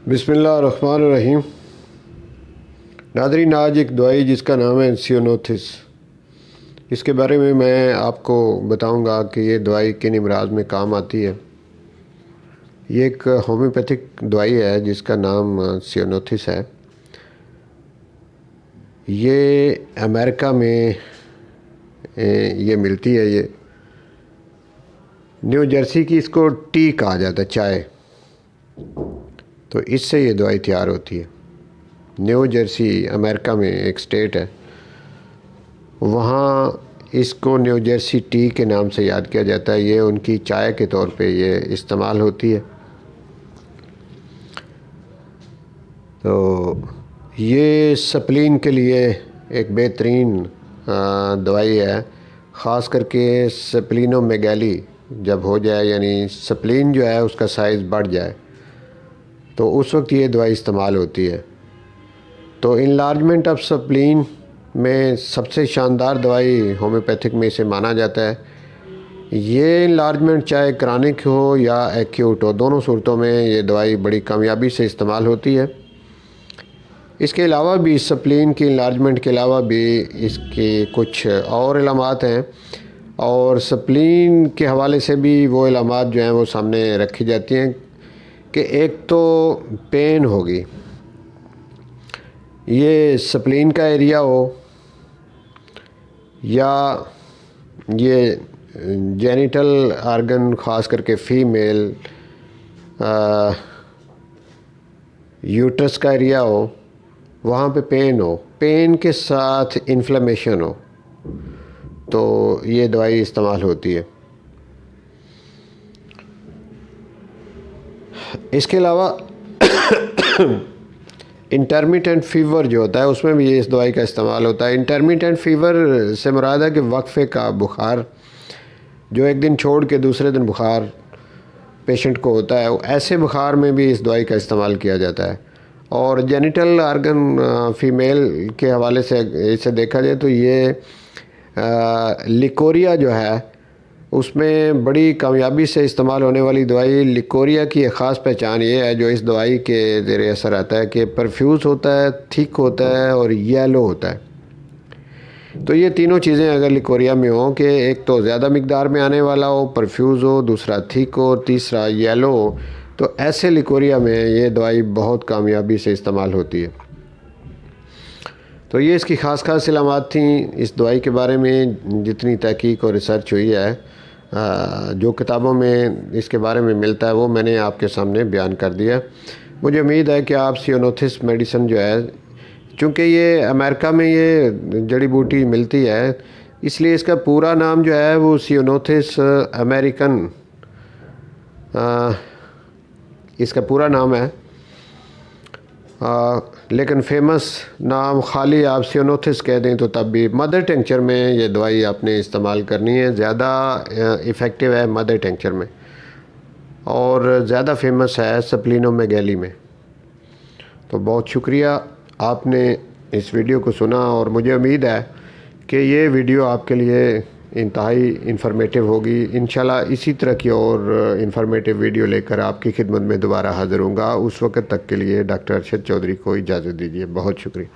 बिस्मिल्लाहिर्रहमानिर्रहीम। नाज़रीन, आज एक दवाई जिसका नाम है सियोनोथिस, इसके बारे में मैं आपको बताऊंगा कि ये दवाई किन अमराज में काम आती है। ये एक होम्योपैथिक दवाई है जिसका नाम सियोनोथिस है। ये अमेरिका में ये मिलती है। ये न्यू जर्सी की इसको टी कहा जाता है, चाय। तो इससे ये दवाई तैयार होती है। न्यू जर्सी अमेरिका में एक स्टेट है, वहाँ इसको न्यू जर्सी टी के नाम से याद किया जाता है। ये उनकी चाय के तौर पे ये इस्तेमाल होती है। तो ये स्प्लीन के लिए एक बेहतरीन दवाई है, ख़ास करके स्प्लीनोमेगाली जब हो जाए, यानी स्प्लीन जो है उसका साइज़ बढ़ जाए, तो उस वक्त ये दवाई इस्तेमाल होती है। तो इनलार्जमेंट ऑफ स्प्लीन में सबसे शानदार दवाई होम्योपैथिक में इसे माना जाता है। ये इनलार्जमेंट चाहे क्रॉनिक हो या एक्यूट हो, दोनों सूरतों में ये दवाई बड़ी कामयाबी से इस्तेमाल होती है। इसके अलावा भी, स्प्लीन की इनलार्जमेंट के अलावा भी इसके कुछ और इलामात हैं, और स्प्लीन के हवाले से भी वो इलामात जो हैं वो सामने रखी जाती हैं कि एक तो पेन होगी, ये स्प्लीन का एरिया हो या ये जेनिटल आर्गन, ख़ास करके फ़ीमेल यूट्रस का एरिया हो, वहाँ पे पेन हो, पेन के साथ इन्फ्लेमेशन हो, तो ये दवाई इस्तेमाल होती है। इसके अलावा इंटरमिटेंट फ़ीवर जो होता है उसमें भी ये इस दवाई का इस्तेमाल होता है। इंटरमिटेंट फ़ीवर से मुराद है कि वक्फ़े का बुखार, जो एक दिन छोड़ के दूसरे दिन बुखार पेशेंट को होता है, ऐसे बुखार में भी इस दवाई का इस्तेमाल किया जाता है। और जेनिटल आर्गन फ़ीमेल के हवाले से इसे देखा जाए तो ये लिकोरिया जो है उसमें बड़ी कामयाबी से इस्तेमाल होने वाली दवाई। लिकोरिया की एक ख़ास पहचान ये है जो इस दवाई के ज़रिए असर आता है कि परफ्यूज़ होता है, थिक होता है और येलो होता है। तो ये तीनों चीज़ें अगर लिकोरिया में हो कि एक तो ज़्यादा मिकदार में आने वाला हो, परफ्यूज़ हो, दूसरा थिक हो, तीसरा येलो हो, तो ऐसे लिकोरिया में ये दवाई बहुत कामयाबी से इस्तेमाल होती है। तो ये इसकी ख़ास इलामात थी। इस दवाई के बारे में जितनी तहकीक और रिसर्च हुई है, जो किताबों में इसके बारे में मिलता है, वो मैंने आपके सामने बयान कर दिया। मुझे उम्मीद है कि आप सियोनोथिस मेडिसिन जो है, चूँकि ये अमेरिका में ये जड़ी बूटी मिलती है, इसलिए इसका पूरा नाम जो है वो सियोनोथिस अमेरिकन इसका पूरा नाम है। लेकिन फेमस नाम खाली आप सियोनोथिस कह दें तो तब भी मदर टिंक्चर में ये दवाई आपने इस्तेमाल करनी है। ज़्यादा इफ़ेक्टिव है मदर टिंक्चर में, और ज़्यादा फेमस है स्प्लीनोमेगाली में। तो बहुत शुक्रिया, आपने इस वीडियो को सुना, और मुझे उम्मीद है कि ये वीडियो आपके लिए इंतहाई इन्फॉर्मेटिव होगी। इंशाल्लाह इसी तरह की और इन्फॉर्मेटिव वीडियो लेकर आपकी खिदमत में दोबारा हाज़िर होऊंगा। उस वक़्त तक के लिए डॉक्टर अरशद चौधरी को इजाज़त दीजिए। बहुत शुक्रिया।